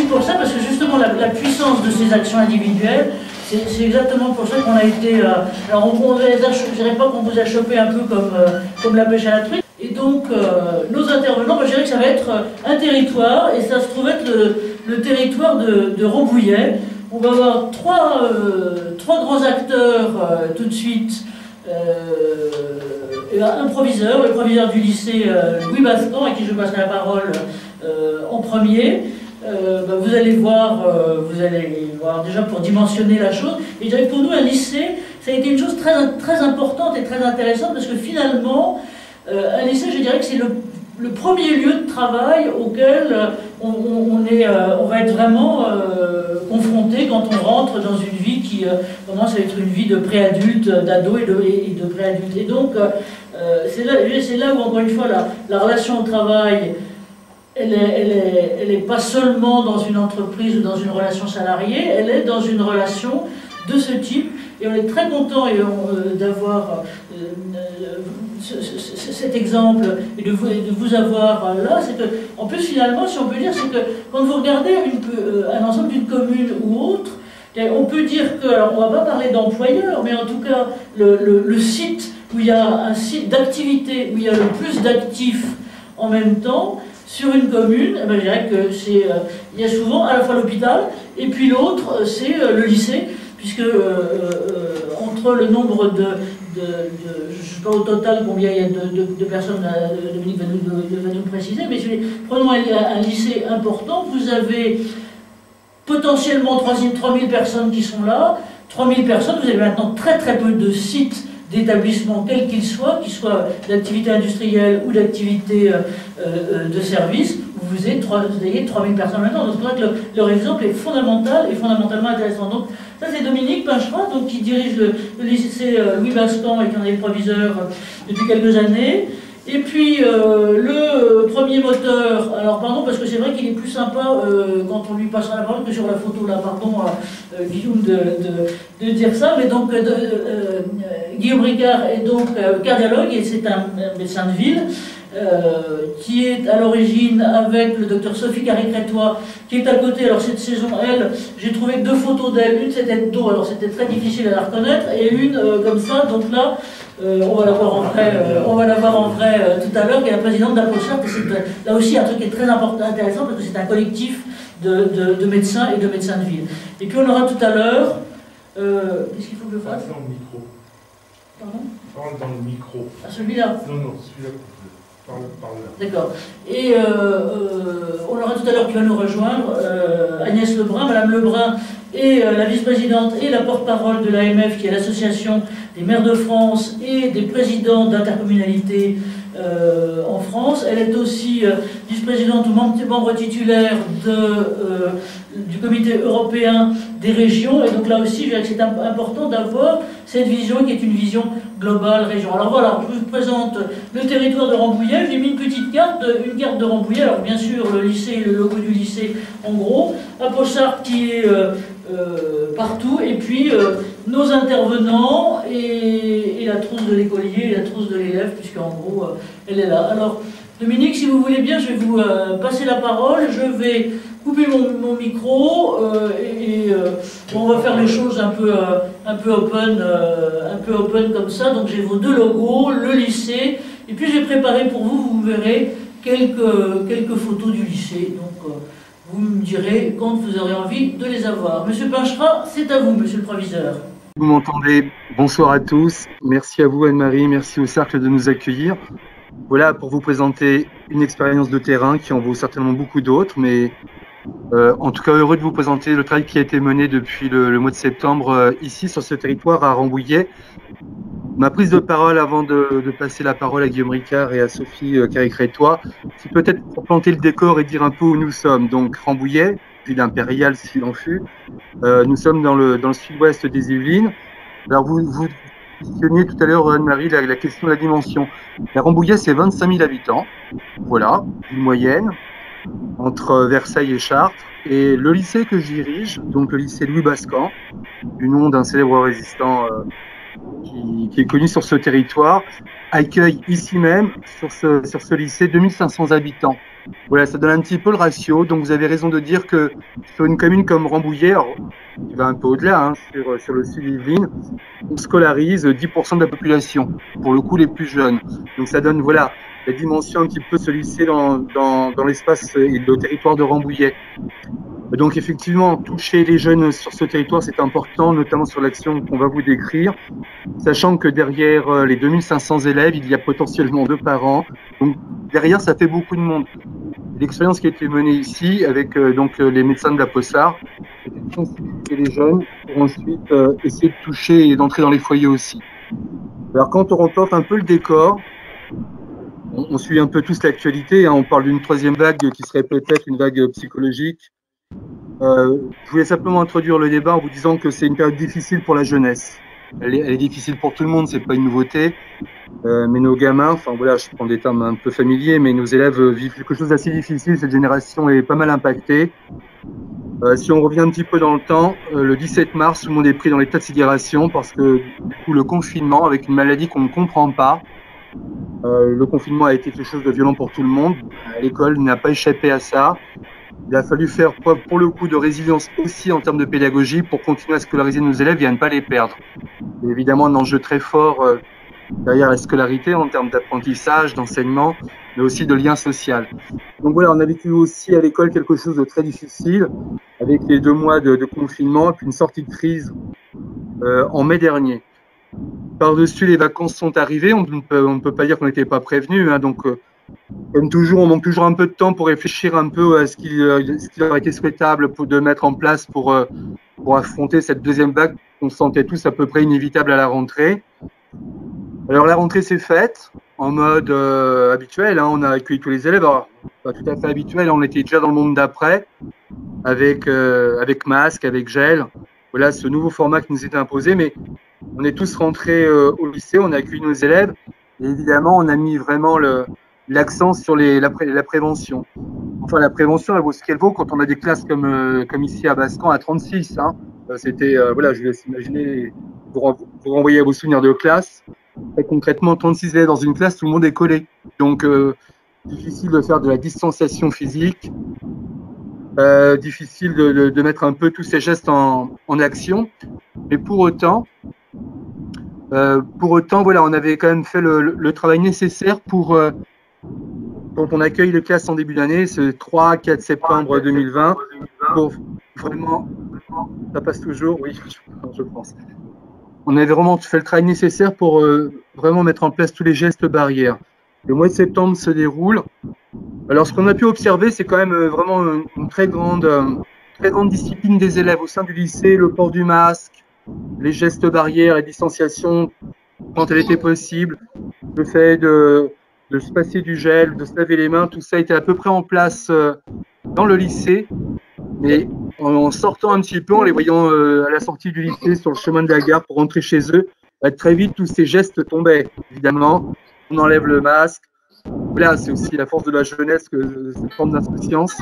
pour ça, parce que justement la puissance de ces actions individuelles, c'est exactement pour ça qu'on a été... alors je dirais pas qu'on vous a chopé un peu comme la pêche à la truite. Et donc nos intervenants, je dirais que ça va être un territoire, et ça se trouve être le territoire de Rambouillet. On va avoir trois grands acteurs tout de suite. Un proviseur, le proviseur du lycée Louis Bascan, à qui je passerai la parole en premier. Vous allez voir déjà pour dimensionner la chose. Et je dirais que pour nous, un lycée, ça a été une chose très, très importante et très intéressante, parce que finalement, un lycée, je dirais que c'est le premier lieu de travail auquel on va être vraiment confronté quand on rentre dans une vie qui commence à être une vie de préadulte, d'ado et de préadulte. Et donc, c'est là où, encore une fois, la relation au travail, elle est pas seulement dans une entreprise ou dans une relation salariée, elle est dans une relation de ce type. Et on est très content d'avoir cet exemple et de vous avoir là. C'est que, en plus, finalement, si on peut dire, c'est que quand vous regardez un ensemble d'une commune ou autre, on peut dire que, alors on ne va pas parler d'employeurs, mais en tout cas, le site où il y a un site d'activité, où il y a le plus d'actifs en même temps, sur une commune, je dirais que il y a souvent à la fois l'hôpital, et puis l'autre, c'est le lycée, puisque entre le nombre je ne sais pas au total combien il y a de personnes, Dominique va nous préciser, mais prenons un lycée important, vous avez potentiellement 3000 personnes qui sont là, 3000 personnes, vous avez maintenant très très peu de sites d'établissements, quels qu'ils soient d'activité industrielle ou d'activité de service, vous ayez 3000 personnes maintenant. Donc c'est pour ça que leur exemple est fondamental et fondamentalement intéressant. Donc ça c'est Dominique Pinchera, donc, qui dirige le lycée Louis Bascan et qui en est le proviseur depuis quelques années. Et puis le premier moteur, alors pardon parce que c'est vrai qu'il est plus sympa quand on lui passera la parole que sur la photo là, pardon Guillaume de dire ça, mais donc Guillaume Ricard est donc cardiologue et c'est un médecin de ville qui est à l'origine avec le docteur Sophie Carré-Crétois qui est à côté. Alors cette saison, elle, j'ai trouvé 2 photos d'elle, une c'était de dos, alors c'était très difficile à la reconnaître, et une comme ça, donc là on va la voir en vrai, tout à l'heure, qui est la présidente d'Aposart, et c'est là aussi un truc qui est très important, intéressant, parce que c'est un collectif de médecins et de médecins de ville. Et puis on aura tout à l'heure, qu'est-ce qu'il faut que je fasse? Dans le micro. Pardon? Parle dans le micro. Ah, celui-là? Non, celui-là. Parle là. D'accord. Et on aura tout à l'heure qui va nous rejoindre, Agnès Lebrun, Madame Lebrun est la vice-présidente et la porte-parole de l'AMF, qui est l'association des maires de France et des présidents d'intercommunalités en France. Elle est aussi vice-présidente ou membre titulaire du comité européen des régions. Et donc là aussi, je dirais que c'est important d'avoir cette vision qui est une vision globale région. Alors voilà, je vous présente le territoire de Rambouillet. J'ai mis une petite carte, une carte de Rambouillet. Alors bien sûr, le lycée, le logo du lycée en gros. Aposart qui est partout. Et puis nos intervenants et la trousse de l'écolier et la trousse de l'élève, puisqu'en gros, elle est là. Alors, Dominique, si vous voulez bien, je vais vous passer la parole. Je vais couper mon micro et on va faire les choses un peu open comme ça. Donc j'ai vos 2 logos, le lycée, et puis j'ai préparé pour vous, vous verrez quelques photos du lycée. Donc vous me direz quand vous aurez envie de les avoir. Monsieur Pinchera, c'est à vous, monsieur le proviseur. Vous m'entendez? Bonsoir à tous. Merci à vous Anne-Marie, merci au Cercle de nous accueillir. Voilà pour vous présenter une expérience de terrain qui en vaut certainement beaucoup d'autres, mais en tout cas heureux de vous présenter le travail qui a été mené depuis le mois de septembre ici sur ce territoire à Rambouillet. Ma prise de parole avant de passer la parole à Guillaume Ricard et à Sophie Carré-Crétois, c'est peut-être pour planter le décor et dire un peu où nous sommes. Donc Rambouillet, ville impériale s'il en fut, nous sommes dans le sud-ouest des Yvelines. Alors vous mentionniez tout à l'heure, Anne-Marie, la question de la dimension. La Rambouillet, c'est 25 000 habitants, voilà, une moyenne, entre Versailles et Chartres. Et le lycée que je dirige, donc le lycée Louis Bascan, du nom d'un célèbre résistant qui est connu sur ce territoire, accueille ici même, sur ce lycée, 2500 habitants. voilà, ça donne un petit peu le ratio. Donc vous avez raison de dire que sur une commune comme Rambouillet, qui va un peu au-delà, hein, sur le sud Yvelines, on scolarise 10% de la population, pour le coup les plus jeunes. Donc ça donne voilà la dimension un petit peu de ce lycée dans l'espace et le territoire de Rambouillet. Donc effectivement, toucher les jeunes sur ce territoire, c'est important, notamment sur l'action qu'on va vous décrire, sachant que derrière les 2500 élèves, il y a potentiellement 2 parents. Donc derrière, ça fait beaucoup de monde. L'expérience qui a été menée ici avec les médecins de la Possard, c'était de sensibiliser les jeunes pour ensuite essayer de toucher et d'entrer dans les foyers aussi. Alors quand on reporte un peu le décor, on suit un peu tous l'actualité, hein, on parle d'une 3e vague qui serait peut-être une vague psychologique. Je voulais simplement introduire le débat en vous disant que c'est une période difficile pour la jeunesse. Elle est difficile pour tout le monde, c'est pas une nouveauté. Mais nos gamins, enfin voilà, je prends des termes un peu familiers, mais nos élèves vivent quelque chose d'assez difficile. Cette génération est pas mal impactée. Si on revient un petit peu dans le temps, le 17 mars, tout le monde est pris dans l'état de sidération parce que du coup, le confinement, avec une maladie qu'on ne comprend pas, le confinement a été quelque chose de violent pour tout le monde. L'école n'a pas échappé à ça. Il a fallu faire preuve, pour le coup, de résilience aussi en termes de pédagogie pour continuer à scolariser nos élèves et à ne pas les perdre. C'est évidemment un enjeu très fort derrière la scolarité en termes d'apprentissage, d'enseignement, mais aussi de lien social. Donc voilà, on a vécu aussi à l'école quelque chose de très difficile avec les 2 mois de confinement et puis une sortie de crise en mai dernier. Par-dessus, les vacances sont arrivées. On ne peut pas dire qu'on n'était pas prévenus, hein, donc comme toujours, on manque toujours un peu de temps pour réfléchir un peu à ce qu'il aurait été souhaitable de mettre en place pour affronter cette 2e vague qu'on sentait tous à peu près inévitable à la rentrée. Alors la rentrée s'est faite en mode habituel, hein, on a accueilli tous les élèves, alors pas tout à fait habituel, on était déjà dans le monde d'après, avec masque, avec gel, voilà ce nouveau format qui nous était imposé, mais on est tous rentrés au lycée, on a accueilli nos élèves, et évidemment on a mis vraiment l'accent sur la prévention. Enfin, la prévention, elle vaut ce qu'elle vaut quand on a des classes comme ici à Bascan à 36. Hein. C'était, voilà, je vous laisse imaginer, vous renvoyer à vos souvenirs de classe. Et concrètement, 36 élèves dans une classe, tout le monde est collé. Donc, difficile de faire de la distanciation physique, difficile de mettre un peu tous ces gestes en action. Mais pour autant, voilà, on avait quand même fait le travail nécessaire pour quand on accueille les classes en début d'année, ce 3-4 septembre 2020, pour vraiment, ça passe toujours, oui, je pense. On avait vraiment fait le travail nécessaire pour vraiment mettre en place tous les gestes barrières. Le mois de septembre se déroule. Alors, ce qu'on a pu observer, c'est quand même vraiment une très grande discipline des élèves au sein du lycée, le port du masque, les gestes barrières, la distanciation quand elle était possible, le fait de se passer du gel, de se laver les mains, tout ça était à peu près en place dans le lycée. Mais en sortant un petit peu, en les voyant à la sortie du lycée, sur le chemin de la gare pour rentrer chez eux, très vite, tous ces gestes tombaient. Évidemment, on enlève le masque. Voilà, c'est aussi la force de la jeunesse, cette forme d'insouciance.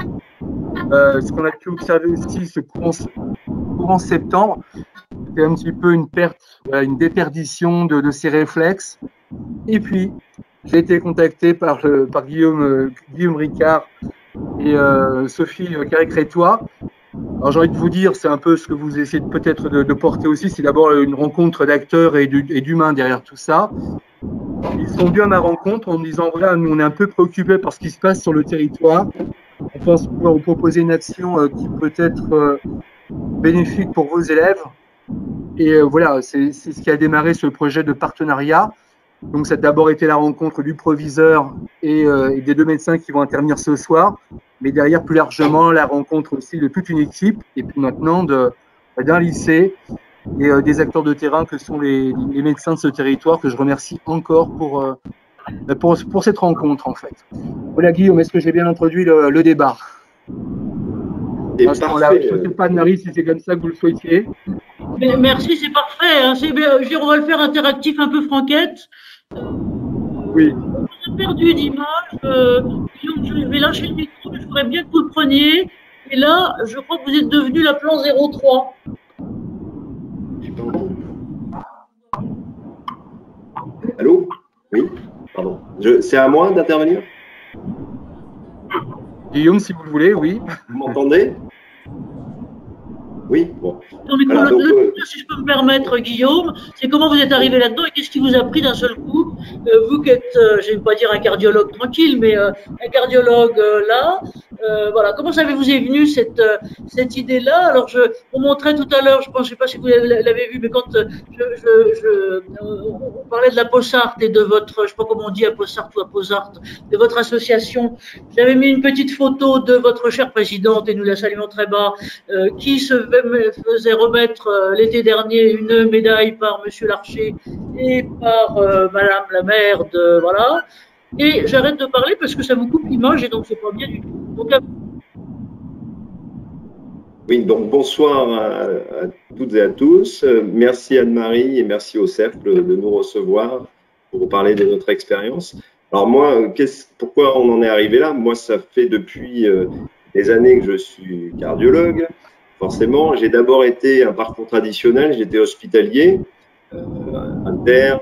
Ce qu'on a pu observer aussi, ce courant septembre, c'était un petit peu une perte, une déperdition de ces réflexes. Et puis, j'ai été contacté par Guillaume Ricard et Sophie Carré-Crétois. Alors j'ai envie de vous dire, c'est un peu ce que vous essayez peut-être de porter aussi, c'est d'abord une rencontre d'acteurs et d'humains derrière tout ça. Ils sont venus à ma rencontre en me disant, voilà, nous on est un peu préoccupés par ce qui se passe sur le territoire. On pense pouvoir vous proposer une action qui peut être bénéfique pour vos élèves. Et voilà, c'est ce qui a démarré ce projet de partenariat. Donc, ça a d'abord été la rencontre du proviseur et des 2 médecins qui vont intervenir ce soir. Mais derrière, plus largement, la rencontre aussi de toute une équipe et puis maintenant d'un lycée et des acteurs de terrain que sont les médecins de ce territoire que je remercie encore pour cette rencontre, en fait. Voilà, Guillaume, est-ce que j'ai bien introduit le débat? Je ne sais pas, Marie, si c'est comme ça que vous le souhaitiez. Mais merci, c'est parfait. Hein, on va le faire interactif un peu, Franquette. Oui. On a perdu d'image. Je vais lâcher le micro, je voudrais bien que vous le preniez. Et là, je crois que vous êtes devenu la plan 03. Allô? Oui, pardon. C'est à moi d'intervenir? Guillaume, si vous le voulez, oui. Vous m'entendez? Oui, bon. Non, mais Voilà, si je peux me permettre, Guillaume, c'est comment vous êtes arrivé là-dedans et qu'est-ce qui vous a pris d'un seul coup, vous qui êtes, je ne vais pas dire un cardiologue tranquille, mais un cardiologue là, voilà, comment ça vous est venu cette idée-là? Alors, on montrait tout à l'heure, je ne sais pas si vous l'avez vu, mais quand on parlait de la Possart et de votre, je ne sais pas comment on dit, à Possart ou à Posart, de votre association, j'avais mis une petite photo de votre chère présidente, et nous la saluons très bas, qui faisait remettre l'été dernier une médaille par Monsieur Larcher et par Madame la maire de voilà. Et j'arrête de parler parce que ça vous coupe l'image et donc c'est pas bien du tout. Donc, oui, donc bonsoir à toutes et à tous. Merci Anne-Marie et merci au cercle de nous recevoir pour parler de notre expérience. Alors moi, pourquoi on en est arrivé là? Moi, ça fait depuis des années que je suis cardiologue. Forcément, j'ai d'abord été un parcours traditionnel, j'étais hospitalier, interne,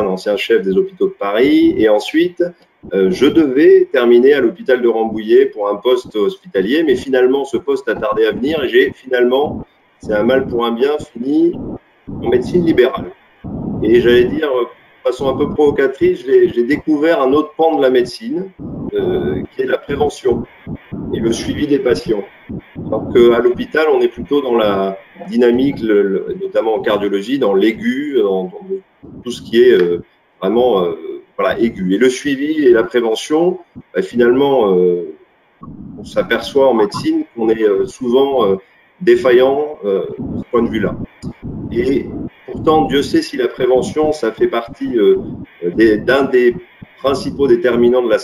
ancien chef des hôpitaux de Paris, et ensuite, je devais terminer à l'hôpital de Rambouillet pour un poste hospitalier, mais finalement, ce poste a tardé à venir et j'ai finalement, c'est un mal pour un bien, fini en médecine libérale. Et j'allais dire, de façon un peu provocatrice, j'ai découvert un autre pan de la médecine, qui est la prévention et le suivi des patients. Donc, à l'hôpital, on est plutôt dans la dynamique, notamment en cardiologie, dans l'aigu, dans tout ce qui est vraiment voilà, aigu. Et le suivi et la prévention, finalement, on s'aperçoit en médecine qu'on est souvent défaillant de ce point de vue-là. Et pourtant, Dieu sait si la prévention, ça fait partie d'un des principaux déterminants de la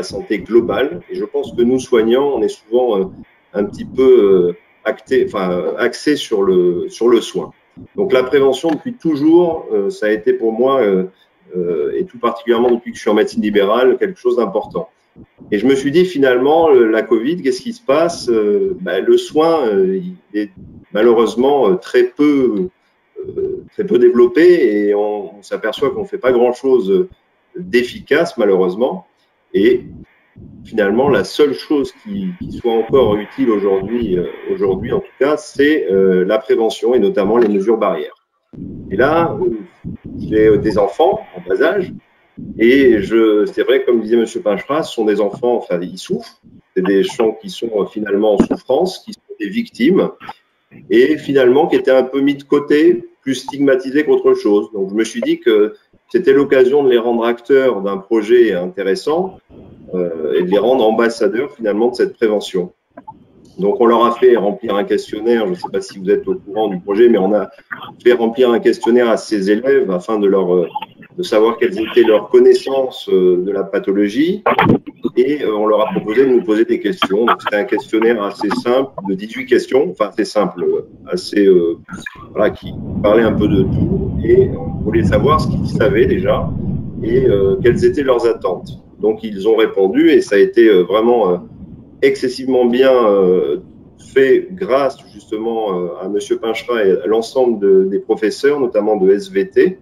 santé globale. Et je pense que nous, soignants, on est souvent un petit peu axé sur le soin. Donc la prévention, depuis toujours, ça a été pour moi, et tout particulièrement depuis que je suis en médecine libérale, quelque chose d'important. Et je me suis dit finalement, la Covid, qu'est-ce qui se passe? Le soin, il est malheureusement très peu développé et on s'aperçoit qu'on ne fait pas grand-chose d'efficace malheureusement. Et finalement, la seule chose qui soit encore utile aujourd'hui en tout cas, c'est la prévention et notamment les mesures barrières. Et là, j'ai des enfants en bas âge et c'est vrai, comme disait M. Pinchras, ce sont des enfants, enfin, ils souffrent. C'est des gens qui sont finalement en souffrance, qui sont des victimes et finalement qui étaient un peu mis de côté, plus stigmatisés qu'autre chose. Donc, je me suis dit que c'était l'occasion de les rendre acteurs d'un projet intéressant et de les rendre ambassadeurs finalement de cette prévention. Donc on leur a fait remplir un questionnaire, je ne sais pas si vous êtes au courant du projet, mais on a fait remplir un questionnaire à ces élèves afin de savoir quelles étaient leurs connaissances de la pathologie et on leur a proposé de nous poser des questions. Donc c'était un questionnaire assez simple, de 18 questions, enfin assez simple, assez voilà, qui parlait un peu de tout et on voulait savoir ce qu'ils savaient déjà et quelles étaient leurs attentes. Donc ils ont répondu et ça a été vraiment excessivement bien fait grâce justement à M. Pinchras et à l'ensemble des professeurs, notamment de SVT,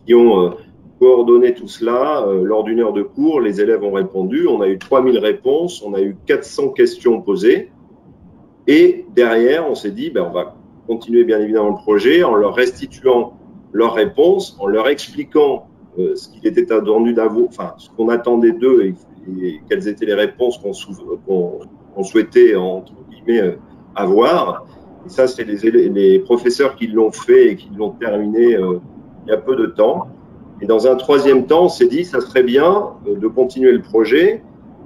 qui ont coordonné tout cela lors d'une heure de cours. Les élèves ont répondu, on a eu 3000 réponses, on a eu 400 questions posées et derrière on s'est dit on va continuer bien évidemment le projet en leur restituant leurs réponses, en leur expliquant ce qu'il était attendu d'avoir, enfin ce qu'on attendait d'eux et quelles étaient les réponses qu'on souhaitait, entre guillemets, avoir. Et ça, c'est les professeurs qui l'ont fait et qui l'ont terminé il y a peu de temps. Et dans un troisième temps, on s'est dit, ça serait bien de continuer le projet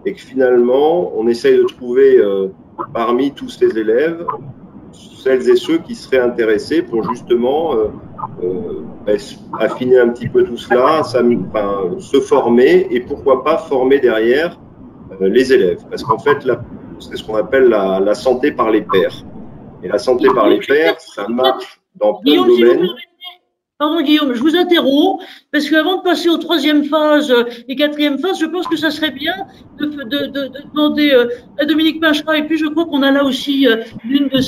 et que finalement, on essaye de trouver parmi tous ces élèves, celles et ceux qui seraient intéressés pour justement affiner un petit peu tout cela, se former et pourquoi pas former derrière les élèves. Parce qu'en fait, c'est ce qu'on appelle la santé par les pairs. Et la santé par les pairs, ça marche dans plein de domaines. Pardon Guillaume, je vous interromps, parce qu'avant de passer aux troisième phase et quatrième phase, je pense que ça serait bien de demander à Dominique Pinchras, et puis je crois qu'on a là aussi l'une de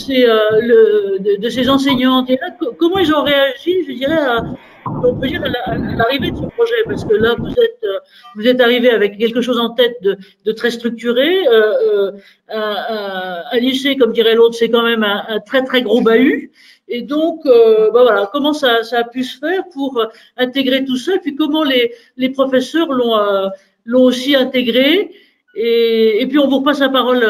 ses enseignantes, et là, comment ils ont réagi, je dirais, on peut dire à l'arrivée de ce projet, parce que là, vous êtes arrivé avec quelque chose en tête de très structuré. Un lycée, comme dirait l'autre, c'est quand même un très très gros bahut. Et donc, voilà, comment ça a pu se faire pour intégrer tout ça, et puis comment les professeurs l'ont aussi intégré. Et puis on vous repasse la parole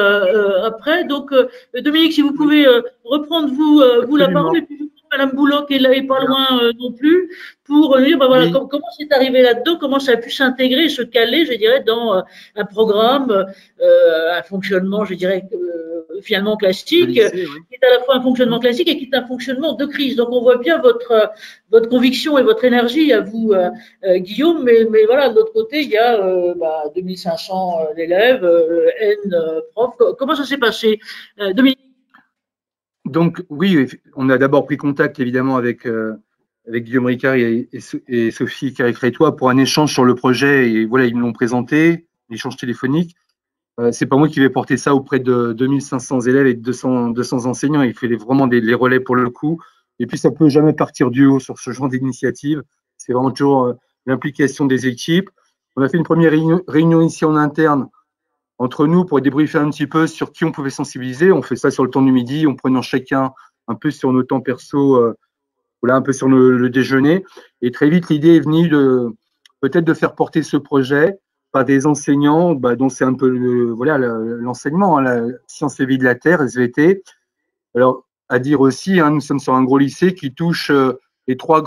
après. Donc, Dominique, si vous pouvez reprendre vous la parole, et puis Madame Bouloc est pas loin non plus, pour dire voilà, Oui. comment c'est arrivé là-dedans, comment ça a pu s'intégrer, se caler, je dirais, dans un programme, un fonctionnement, je dirais, finalement classique, Lycée, oui. qui est à la fois un fonctionnement classique et qui est un fonctionnement de crise. Donc on voit bien votre conviction et votre énergie à vous, Guillaume, mais voilà, de l'autre côté, il y a 2500 élèves, N profs. Comment ça s'est passé, Dominique? Donc oui, on a d'abord pris contact évidemment avec Guillaume Ricard et Sophie Carré-Crétois pour un échange sur le projet, et voilà, ils me l'ont présenté, l'échange téléphonique. C'est pas moi qui vais porter ça auprès de 2500 élèves et de 200 enseignants. Il fait vraiment les relais pour le coup. Et puis ça peut jamais partir du haut sur ce genre d'initiative. C'est vraiment toujours l'implication des équipes. On a fait une première réunion ici en interne entre nous pour débriefer un petit peu sur qui on pouvait sensibiliser. On fait ça sur le temps du midi, en prenant chacun un peu sur nos temps perso, voilà, un peu sur le déjeuner. Et très vite, l'idée est venue peut-être de faire porter ce projet par des enseignants, dont c'est un peu voilà, l'enseignement, la sciences et vie de la Terre, SVT. Alors, à dire aussi, nous sommes sur un gros lycée qui touche les trois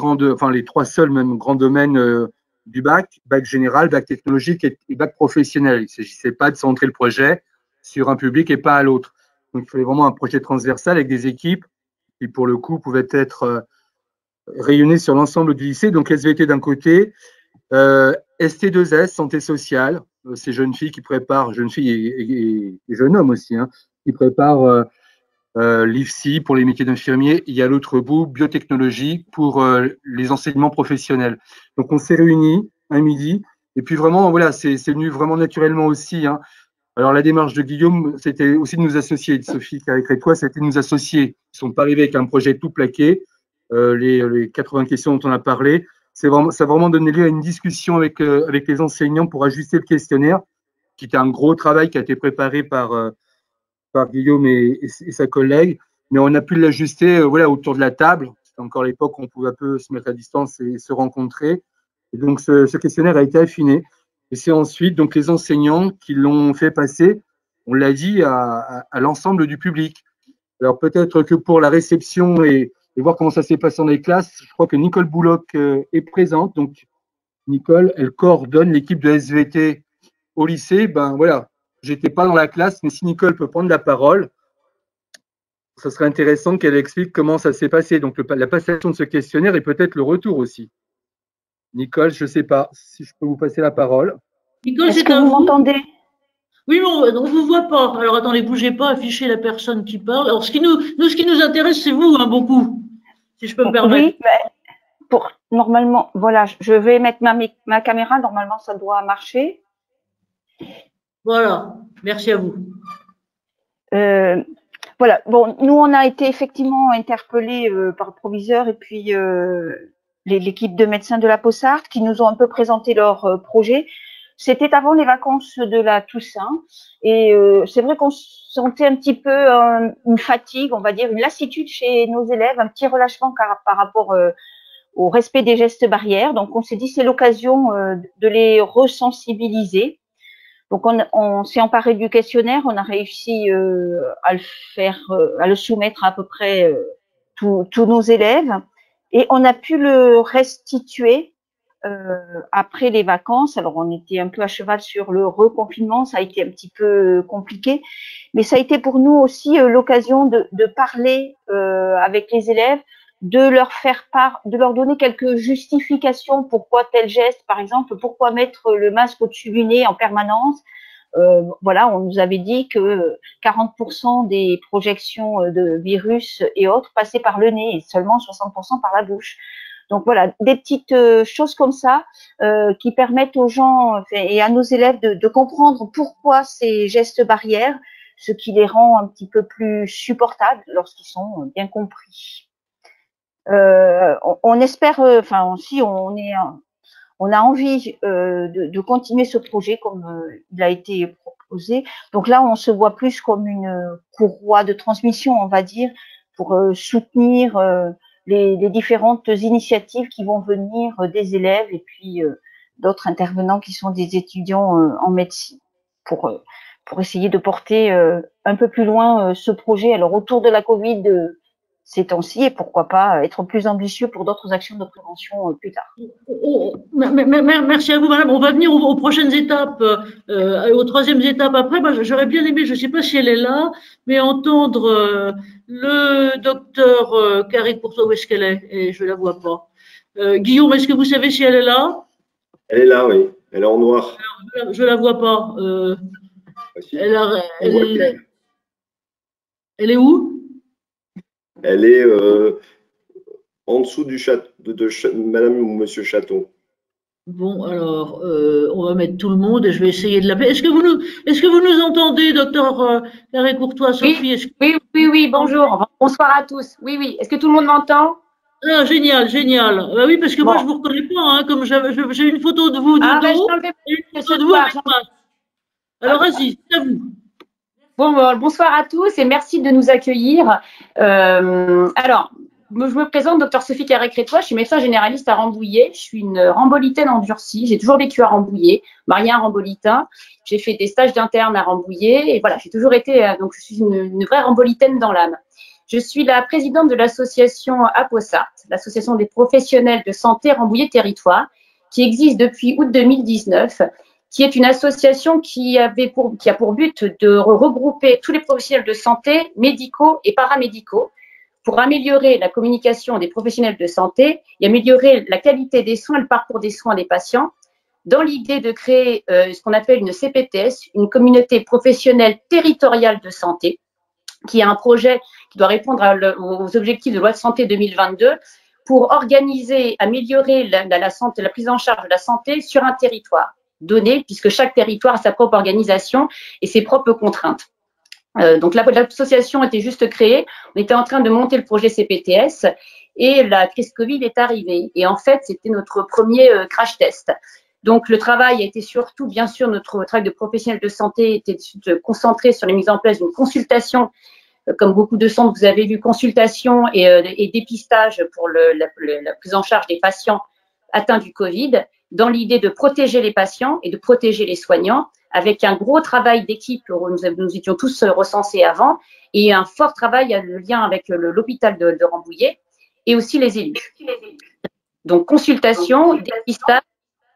seuls même grands domaines du bac général, bac technologique et bac professionnel. Il ne s'agissait pas de centrer le projet sur un public et pas à l'autre. Donc, il fallait vraiment un projet transversal avec des équipes qui, pour le coup, pouvaient être rayonnées sur l'ensemble du lycée. Donc, SVT d'un côté, ST2S, santé sociale, ces jeunes filles qui préparent, jeunes filles et jeunes hommes aussi, qui préparent l'IFSI pour les métiers d'infirmier. Il y a l'autre bout, biotechnologie pour les enseignements professionnels. Donc, on s'est réunis un midi. Et puis, vraiment, voilà, c'est venu vraiment naturellement aussi. Alors, la démarche de Guillaume, c'était aussi de nous associer. De Sophie Carré-Crétois, c'était de nous associer. Ils ne sont pas arrivés avec un projet tout plaqué. Les 80 questions dont on a parlé, ça a vraiment donné lieu à une discussion avec les enseignants pour ajuster le questionnaire, qui était un gros travail qui a été préparé par Guillaume et sa collègue, mais on a pu l'ajuster voilà, autour de la table. C'était encore l'époque où on pouvait un peu se mettre à distance et se rencontrer. Et donc, ce questionnaire a été affiné. Et c'est ensuite donc les enseignants qui l'ont fait passer, on l'a dit, à l'ensemble du public. Alors, peut-être que pour la réception et voir comment ça s'est passé dans les classes, je crois que Nicole Bouloc est présente. Donc, Nicole, elle coordonne l'équipe de SVT au lycée. Ben voilà, j'étais pas dans la classe, mais si Nicole peut prendre la parole, ça serait intéressant qu'elle explique comment ça s'est passé. Donc, la passation de ce questionnaire et peut-être le retour aussi. Nicole, je ne sais pas si je peux vous passer la parole. Nicole, est-ce que vous m'entendez? Oui, mais on ne vous voit pas. Alors, attendez, bougez pas, affichez la personne qui parle. Alors, ce qui nous intéresse, c'est vous, beaucoup, si je peux me permettre. Oui, mais normalement, voilà, je vais mettre ma caméra. Normalement, ça doit marcher. Voilà, merci à vous. Voilà, bon, nous, on a été effectivement interpellés par le proviseur et puis l'équipe de médecins de la Possard qui nous ont un peu présenté leur projet. C'était avant les vacances de la Toussaint et c'est vrai qu'on sentait un petit peu une fatigue, on va dire, une lassitude chez nos élèves, un petit relâchement par rapport au respect des gestes barrières. Donc, on s'est dit c'est l'occasion de les resensibiliser. Donc, on s'est emparé du questionnaire, on a réussi à le faire, à le soumettre à peu près tous nos élèves et on a pu le restituer après les vacances. Alors, on était un peu à cheval sur le reconfinement, ça a été un petit peu compliqué, mais ça a été pour nous aussi l'occasion de parler avec les élèves, de leur faire part, de leur donner quelques justifications, pourquoi tel geste, par exemple, pourquoi mettre le masque au-dessus du nez en permanence. Voilà, on nous avait dit que 40% des projections de virus et autres passaient par le nez et seulement 60% par la bouche. Donc voilà, des petites choses comme ça qui permettent aux gens et à nos élèves de comprendre pourquoi ces gestes barrières, ce qui les rend un petit peu plus supportables lorsqu'ils sont bien compris. On espère, enfin, si on a envie de continuer ce projet comme il a été proposé. Donc là, on se voit plus comme une courroie de transmission, on va dire, pour soutenir les différentes initiatives qui vont venir des élèves et puis d'autres intervenants qui sont des étudiants en médecine pour essayer de porter un peu plus loin ce projet. Alors autour de la Covid ces temps-ci et pourquoi pas être plus ambitieux pour d'autres actions de prévention plus tard. Merci à vous, madame. On va venir aux prochaines étapes, aux troisièmes étapes après. Moi, j'aurais bien aimé, je ne sais pas si elle est là, mais entendre le docteur Carrie Courtois, où est-ce qu'elle est? Et je ne la vois pas. Guillaume, est-ce que vous savez si elle est là? Elle est là, oui. Elle est en noir. Alors, je ne la vois pas. Elle est où? Elle est en dessous du château de Madame ou Monsieur Chaton. Bon, alors, on va mettre tout le monde et je vais essayer de l'appeler. Est-ce que vous nous entendez, docteur Carré Courtois, Sophie? Oui, bonjour. Bonsoir à tous. Oui. Est-ce que tout le monde m'entend? Ah, génial. Bah oui, parce que moi, je ne vous reconnais pas, hein, comme j'ai une photo de vous de dos et une photo de vous avec moi. Alors, vas-y, c'est à vous. Bonsoir à tous et merci de nous accueillir. Alors, je me présente, docteur Sophie Carré-Crétois, je suis médecin généraliste à Rambouillet. Je suis une rambolitaine endurcie. J'ai toujours vécu à Rambouillet, mariée à un rambolitain. J'ai fait des stages d'interne à Rambouillet et voilà, j'ai toujours été, donc je suis une vraie rambolitaine dans l'âme. Je suis la présidente de l'association APOSART, l'association des professionnels de santé Rambouillet Territoire, qui existe depuis août 2019, qui est une association qui a pour but de regrouper tous les professionnels de santé, médicaux et paramédicaux, pour améliorer la communication des professionnels de santé et améliorer la qualité des soins, le parcours des soins des patients, dans l'idée de créer ce qu'on appelle une CPTS, une communauté professionnelle territoriale de santé, qui est un projet qui doit répondre aux objectifs de loi de santé 2022 pour organiser, améliorer la prise en charge de la santé sur un territoire donné, puisque chaque territoire a sa propre organisation et ses propres contraintes. Donc l'association était juste créée, on était en train de monter le projet CPTS et la crise Covid est arrivée. Et en fait, c'était notre premier crash test. Donc le travail a été surtout, bien sûr, notre travail de professionnel de santé était concentré sur la mise en place d'une consultation, comme beaucoup de centres, vous avez vu, consultation et dépistage pour la prise en charge des patients atteints du Covid, dans l'idée de protéger les patients et de protéger les soignants, avec un gros travail d'équipe, nous étions tous recensés avant, et un fort travail, le lien avec l'hôpital de Rambouillet, et aussi les élus. Donc, consultation, dépistage,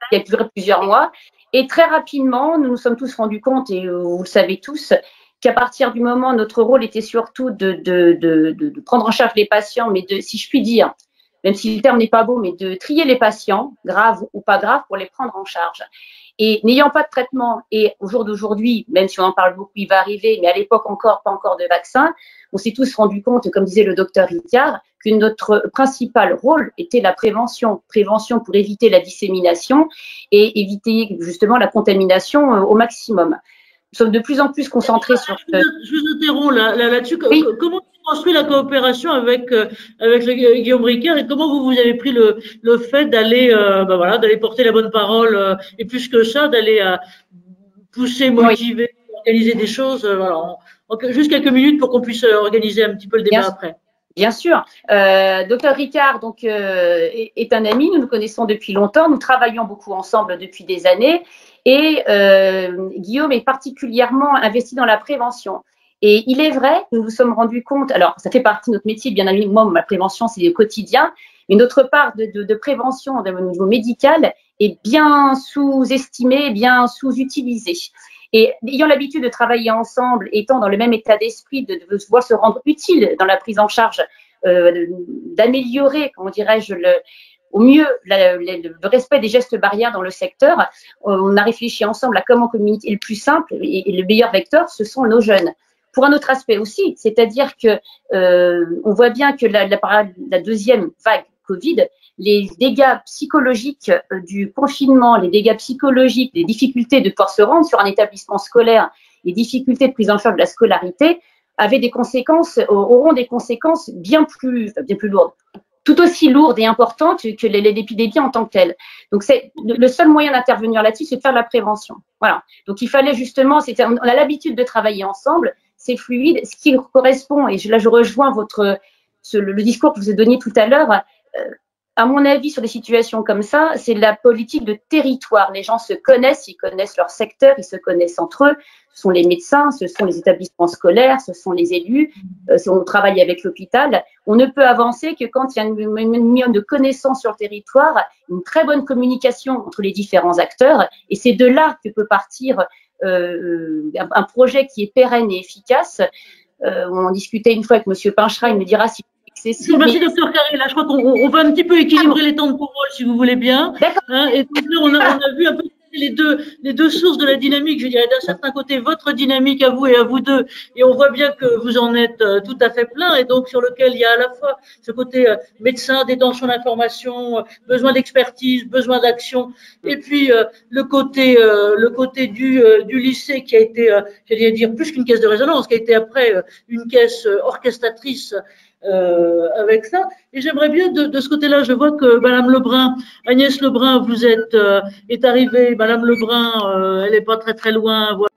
qui a duré plusieurs mois, et très rapidement, nous nous sommes tous rendus compte, et vous le savez tous, qu'à partir du moment, notre rôle était surtout de prendre en charge les patients, mais si je puis dire, même si le terme n'est pas beau, mais de trier les patients, graves ou pas graves, pour les prendre en charge. Et n'ayant pas de traitement, et au jour d'aujourd'hui, même si on en parle beaucoup, il va arriver, mais à l'époque pas encore de vaccin, on s'est tous rendu compte, comme disait le docteur Ricard, que notre principal rôle était la prévention. Prévention pour éviter la dissémination et éviter justement la contamination au maximum. Nous sommes de plus en plus concentrés sur… Je vous interromps là-dessus. Oui. Comment tu construis la coopération avec Guillaume Ricard et comment vous avez pris le fait d'aller d'aller porter la bonne parole et plus que ça, d'aller pousser, motiver, organiser des choses juste quelques minutes pour qu'on puisse organiser un petit peu le débat après. Bien sûr. Docteur Ricard est un ami, nous nous connaissons depuis longtemps, nous travaillons beaucoup ensemble depuis des années et Guillaume est particulièrement investi dans la prévention. Et il est vrai, nous nous sommes rendus compte, alors ça fait partie de notre métier, bien évidemment, ma prévention c'est le quotidien, mais notre part de prévention au niveau médical est bien sous-estimée, bien sous-utilisée. Et ayant l'habitude de travailler ensemble, étant dans le même état d'esprit, de pouvoir se rendre utile dans la prise en charge, d'améliorer, comment dirais-je, au mieux le respect des gestes barrières dans le secteur, on a réfléchi ensemble à comment communiquer le plus simple et le meilleur vecteur, ce sont nos jeunes. Pour un autre aspect aussi, c'est-à-dire que on voit bien que la deuxième vague Covid, les dégâts psychologiques du confinement, les dégâts psychologiques, les difficultés de pouvoir se rendre sur un établissement scolaire, les difficultés de prise en charge de la scolarité auront des conséquences bien plus lourdes. tout aussi lourde et importante que l'épidémie en tant que telle. Donc, c'est le seul moyen d'intervenir là-dessus, c'est de faire de la prévention. Voilà. Donc, il fallait justement, on a l'habitude de travailler ensemble, c'est fluide. Ce qui correspond, et là, je rejoins le discours que vous avez donné tout à l'heure, à mon avis, sur des situations comme ça, c'est la politique de territoire. Les gens se connaissent, ils connaissent leur secteur, ils se connaissent entre eux. Ce sont les médecins, ce sont les établissements scolaires, ce sont les élus, on travaille avec l'hôpital. On ne peut avancer que quand il y a une minimum de connaissances sur le territoire, une très bonne communication entre les différents acteurs. Et c'est de là que peut partir un projet qui est pérenne et efficace. On en discutait une fois avec M. Pinchera, il me dira si merci, docteur Carré. Là, je crois qu'on va un petit peu équilibrer les temps de parole, si vous voulez bien. Hein, et donc là, on a vu un peu les deux sources de la dynamique. Je dirais d'un certain côté votre dynamique à vous et à vous deux, et on voit bien que vous en êtes tout à fait plein, et donc sur lequel il y a à la fois ce côté médecin, détention d'information, besoin d'expertise, besoin d'action, et puis le côté du lycée qui a été, j'allais dire, plus qu'une caisse de résonance, qui a été après une caisse orchestratrice avec ça. Et j'aimerais bien de ce côté-là, je vois que Madame Lebrun, Agnès Lebrun, vous est arrivée. Madame Lebrun, elle n'est pas très loin. Voilà.